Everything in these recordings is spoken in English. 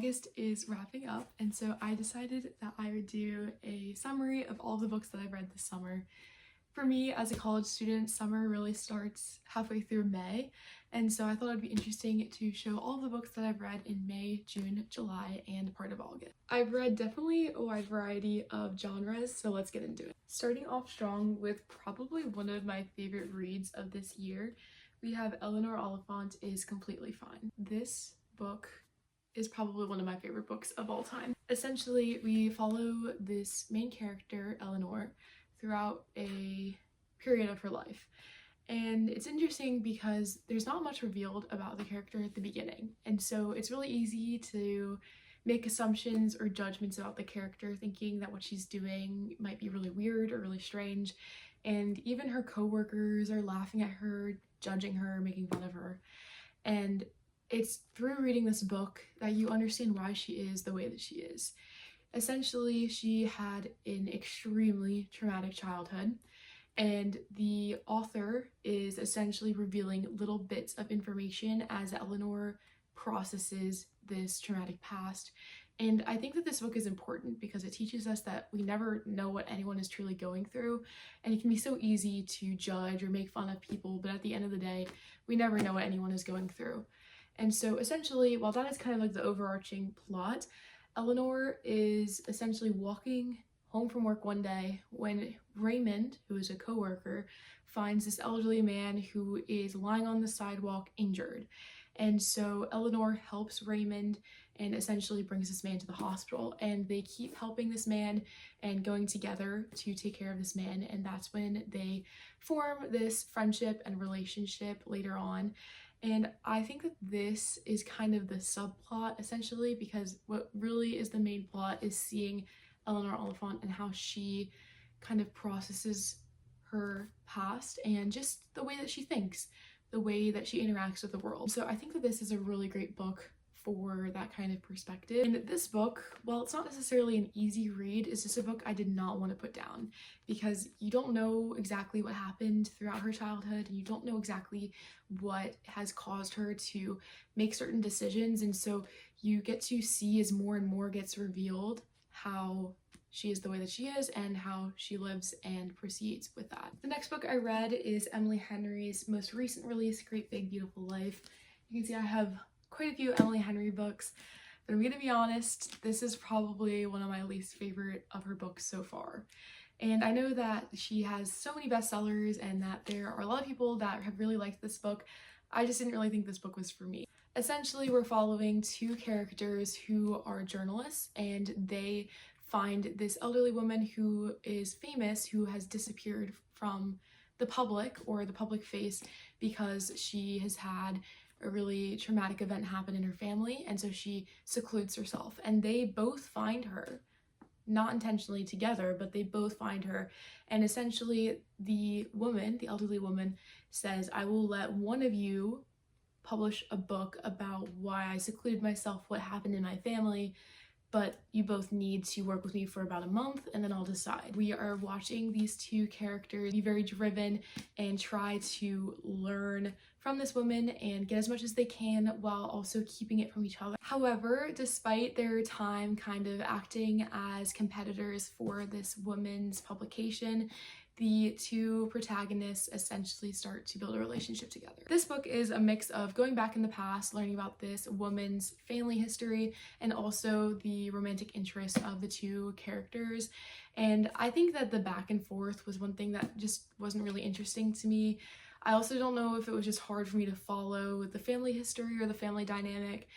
August is wrapping up, and so I decided that I would do a summary of all the books that I've read this summer. For me, as a college student, summer really starts halfway through May, and so I thought it'd be interesting to show all the books that I've read in May, June, July, and part of August. I've read definitely a wide variety of genres, so let's get into it. Starting off strong with probably one of my favorite reads of this year, we have Eleanor Oliphant is Completely Fine. This book is probably one of my favorite books of all time. Essentially, we follow this main character, Eleanor, throughout a period of her life. And it's interesting because there's not much revealed about the character at the beginning. And so it's really easy to make assumptions or judgments about the character, thinking that what she's doing might be really weird or really strange. And even her coworkers are laughing at her, judging her, making fun of her. And it's through reading this book that you understand why she is the way that she is. Essentially, she had an extremely traumatic childhood, and the author is essentially revealing little bits of information as Eleanor processes this traumatic past. And I think that this book is important because it teaches us that we never know what anyone is truly going through, and it can be so easy to judge or make fun of people, but at the end of the day, we never know what anyone is going through. And so essentially, while that is kind of like the overarching plot, Eleanor is essentially walking home from work one day when Raymond, who is a coworker, finds this elderly man who is lying on the sidewalk injured. And so Eleanor helps Raymond and essentially brings this man to the hospital, and they keep helping this man and going together to take care of this man, and that's when they form this friendship and relationship later on. And I think that this is kind of the subplot essentially, because what really is the main plot is seeing Eleanor Oliphant and how she kind of processes her past and just the way that she thinks, the way that she interacts with the world. So I think that this is a really great book for that kind of perspective. And this book, while it's not necessarily an easy read, it's just a book I did not want to put down, because you don't know exactly what happened throughout her childhood, and you don't know exactly what has caused her to make certain decisions, and so you get to see as more and more gets revealed how she is the way that she is and how she lives and proceeds with that. The next book I read is Emily Henry's most recent release, Great Big Beautiful Life. You can see I have quite a few Emily Henry books, but I'm gonna be honest, this is probably one of my least favorite of her books so far. And I know that she has so many bestsellers and that there are a lot of people that have really liked this book. I just didn't really think this book was for me. Essentially, we're following two characters who are journalists, and they find this elderly woman who is famous, who has disappeared from the public or the public face because she has had a really traumatic event happen in her family, and so she secludes herself. And they both find her, not intentionally together, but they both find her. And essentially the woman, the elderly woman, says, I will let one of you publish a book about why I secluded myself, what happened in my family, but you both need to work with me for about a month and then I'll decide. We are watching these two characters be very driven and try to learn from this woman and get as much as they can while also keeping it from each other. However, despite their time kind of acting as competitors for this woman's publication, the two protagonists essentially start to build a relationship together. This book is a mix of going back in the past, learning about this woman's family history, and also the romantic interest of the two characters. And I think that the back and forth was one thing that just wasn't really interesting to me. I also don't know if it was just hard for me to follow the family history or the family dynamic,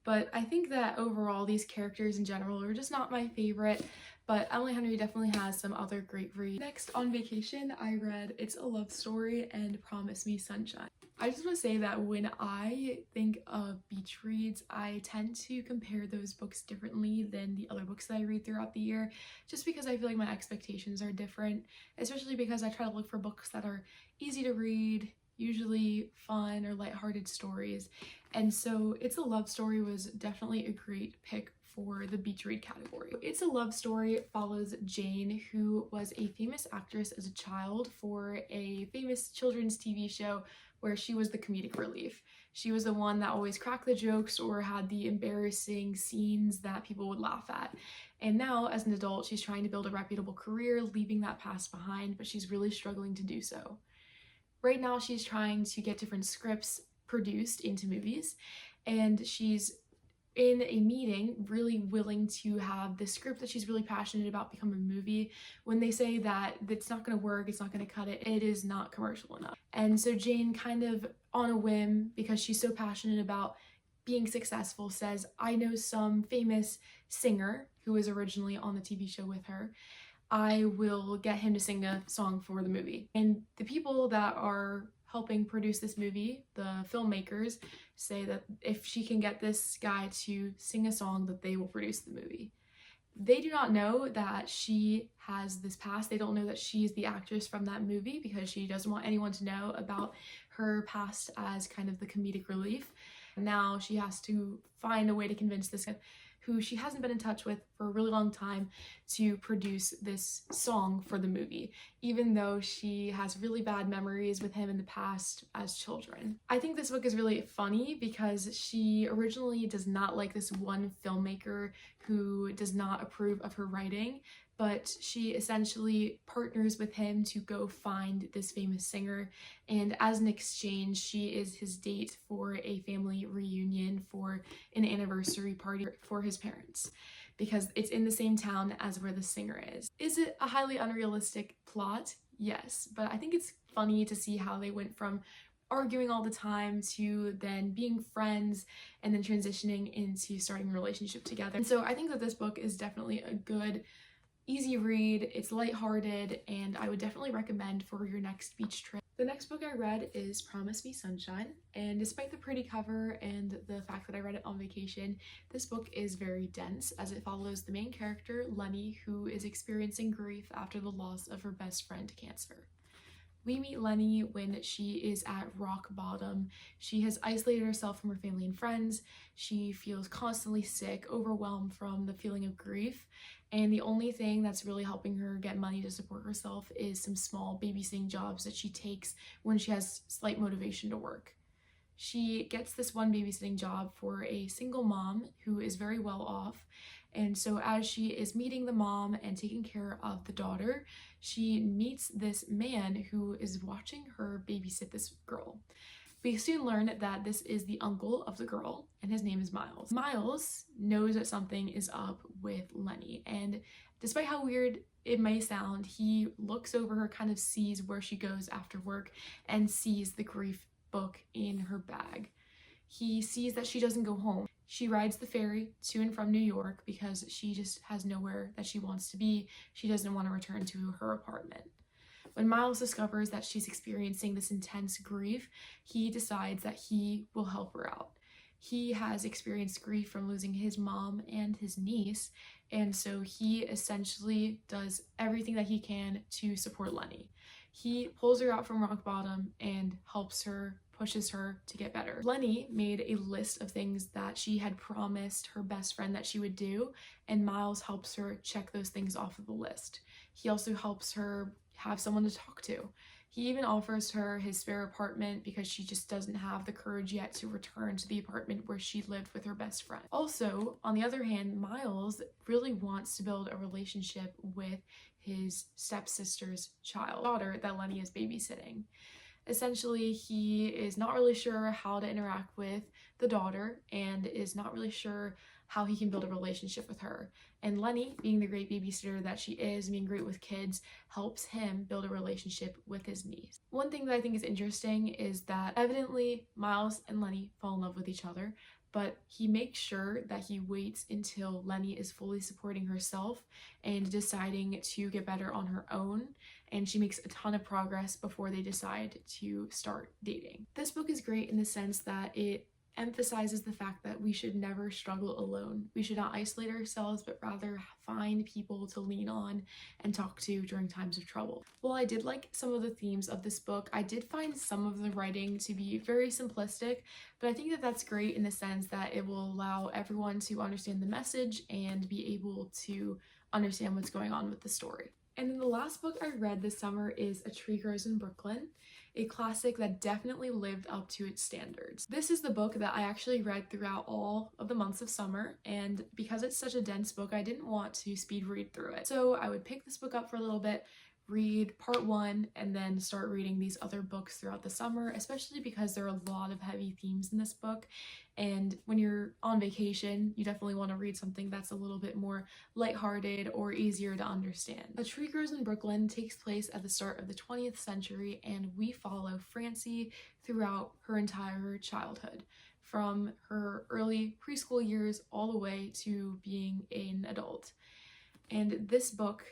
but I think that overall these characters in general are just not my favorite. But Emily Henry definitely has some other great reads. Next, on vacation, I read It's a Love Story and Promise Me Sunshine. I just want to say that when I think of beach reads, I tend to compare those books differently than the other books that I read throughout the year, just because I feel like my expectations are different, especially because I try to look for books that are easy to read, usually fun or lighthearted stories. And so It's a Love Story was definitely a great pick for the beach read category. It's a love story. It follows Jane, who was a famous actress as a child for a famous children's TV show where she was the comedic relief. She was the one that always cracked the jokes or had the embarrassing scenes that people would laugh at. And now, as an adult, she's trying to build a reputable career, leaving that past behind, but she's really struggling to do so. Right now, she's trying to get different scripts produced into movies, and she's in a meeting really willing to have the script that she's really passionate about become a movie. When they say that it's not going to work, it's not going to cut it, it is not commercial enough. And so Jane, kind of on a whim, because she's so passionate about being successful, says, I know some famous singer who was originally on the TV show with her. I will get him to sing a song for the movie. And the people that are helping produce this movie, the filmmakers, say that if she can get this guy to sing a song, that they will produce the movie. They do not know that she has this past. They don't know that she's the actress from that movie because she doesn't want anyone to know about her past as kind of the comedic relief. Now she has to find a way to convince this guy, who she hasn't been in touch with for a really long time, to produce this song for the movie, even though she has really bad memories with him in the past as children. I think this book is really funny because she originally does not like this one filmmaker who does not approve of her writing, but she essentially partners with him to go find this famous singer, and as an exchange, she is his date for a family reunion for an anniversary party for his parents, because it's in the same town as where the singer is. Is it a highly unrealistic plot? Yes, but I think it's funny to see how they went from arguing all the time to then being friends and then transitioning into starting a relationship together. And so I think that this book is definitely a good, easy read. It's lighthearted, and I would definitely recommend for your next beach trip. The next book I read is Promise Me Sunshine, and despite the pretty cover and the fact that I read it on vacation, this book is very dense as it follows the main character, Lenny, who is experiencing grief after the loss of her best friend to cancer. We meet Lenny when she is at rock bottom. She has isolated herself from her family and friends. She feels constantly sick, overwhelmed from the feeling of grief, and the only thing that's really helping her get money to support herself is some small babysitting jobs that she takes when she has slight motivation to work. She gets this one babysitting job for a single mom who is very well off, and so as she is meeting the mom and taking care of the daughter, she meets this man who is watching her babysit this girl. We soon learn that this is the uncle of the girl, and his name is Miles. Miles knows that something is up with Lenny, and despite how weird it may sound, he looks over her, kind of sees where she goes after work, and sees the grief book in her bag. He sees that she doesn't go home. She rides the ferry to and from New York because she just has nowhere that she wants to be. She doesn't want to return to her apartment. When Miles discovers that she's experiencing this intense grief, he decides that he will help her out. He has experienced grief from losing his mom and his niece, and so he essentially does everything that he can to support Lenny. He pulls her out from rock bottom and helps her, pushes her to get better. Lenny made a list of things that she had promised her best friend that she would do, and Miles helps her check those things off of the list. He also helps her have someone to talk to. He even offers her his spare apartment because she just doesn't have the courage yet to return to the apartment where she lived with her best friend. Also, on the other hand, Miles really wants to build a relationship with his stepsister's daughter that Lenny is babysitting. Essentially, he is not really sure how to interact with the daughter and is not really sure how he can build a relationship with her. And Lenny, being the great babysitter that she is, being great with kids, helps him build a relationship with his niece. One thing that I think is interesting is that evidently Miles and Lenny fall in love with each other, but he makes sure that he waits until Lenny is fully supporting herself and deciding to get better on her own, and she makes a ton of progress before they decide to start dating. This book is great in the sense that it emphasizes the fact that we should never struggle alone. We should not isolate ourselves, but rather find people to lean on and talk to during times of trouble. While I did like some of the themes of this book, I did find some of the writing to be very simplistic, but I think that that's great in the sense that it will allow everyone to understand the message and be able to understand what's going on with the story. And then the last book I read this summer is A Tree Grows in Brooklyn, a classic that definitely lived up to its standards. This is the book that I actually read throughout all of the months of summer, and because it's such a dense book, I didn't want to speed read through it. So I would pick this book up for a little bit, read part one, and then start reading these other books throughout the summer, especially because there are a lot of heavy themes in this book. And when you're on vacation, you definitely want to read something that's a little bit more lighthearted or easier to understand. A Tree Grows in Brooklyn takes place at the start of the 20th century, and we follow Francie throughout her entire childhood, from her early preschool years all the way to being an adult. And this book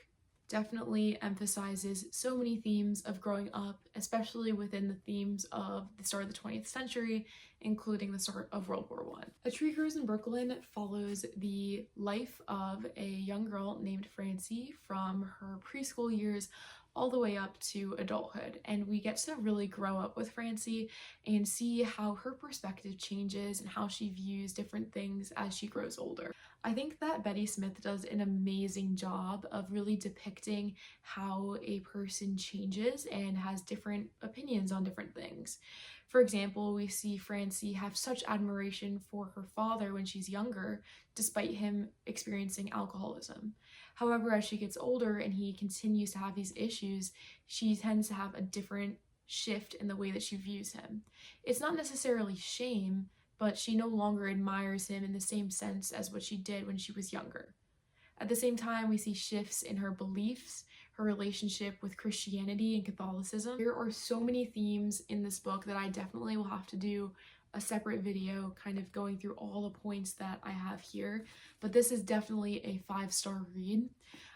definitely emphasizes so many themes of growing up, especially within the themes of the start of the 20th century, including the start of World War I. A Tree Grows in Brooklyn follows the life of a young girl named Francie from her preschool years all the way up to adulthood, and we get to really grow up with Francie and see how her perspective changes and how she views different things as she grows older. I think that Betty Smith does an amazing job of really depicting how a person changes and has different opinions on different things. For example, we see Francie have such admiration for her father when she's younger, despite him experiencing alcoholism. However, as she gets older and he continues to have these issues, she tends to have a different shift in the way that she views him. It's not necessarily shame, but she no longer admires him in the same sense as what she did when she was younger. At the same time, we see shifts in her beliefs, her relationship with Christianity and Catholicism. There are so many themes in this book that I definitely will have to do a separate video kind of going through all the points that I have here, but this is definitely a 5-star read.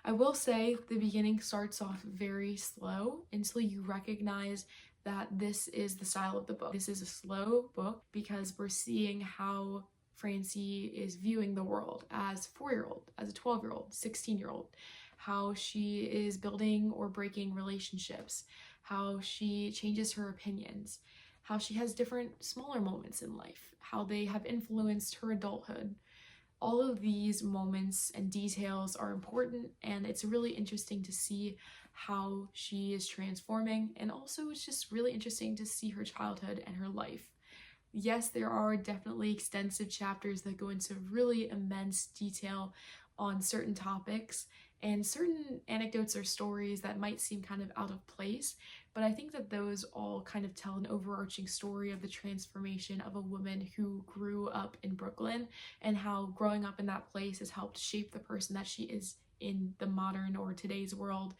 I will say the beginning starts off very slow until you recognize that this is the style of the book. This is a slow book because we're seeing how Francie is viewing the world as a 4-year-old, as a 12-year-old, 16-year-old, how she is building or breaking relationships, how she changes her opinions, how she has different smaller moments in life, how they have influenced her adulthood. All of these moments and details are important, and it's really interesting to see how she is transforming, and also it's just really interesting to see her childhood and her life. Yes, there are definitely extensive chapters that go into really immense detail on certain topics and certain anecdotes or stories that might seem kind of out of place, but I think that those all kind of tell an overarching story of the transformation of a woman who grew up in Brooklyn and how growing up in that place has helped shape the person that she is in the modern or today's world,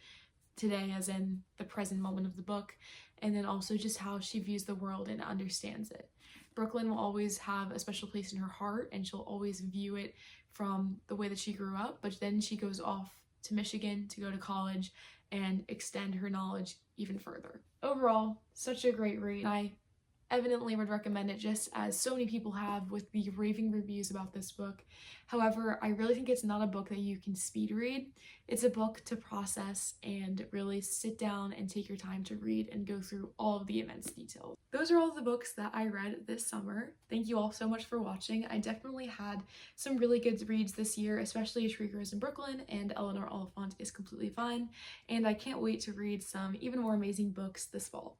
today as in the present moment of the book, and then also just how she views the world and understands it. Brooklyn will always have a special place in her heart, and she'll always view it from the way that she grew up, but then she goes off to Michigan to go to college and extend her knowledge even further. Overall, such a great read. I evidently would recommend it, just as so many people have with the raving reviews about this book. However, I really think it's not a book that you can speed read. It's a book to process and really sit down and take your time to read and go through all of the immense details. Those are all the books that I read this summer. Thank you all so much for watching. I definitely had some really good reads this year, especially A Tree Grows in Brooklyn and Eleanor Oliphant is Completely Fine, and I can't wait to read some even more amazing books this fall.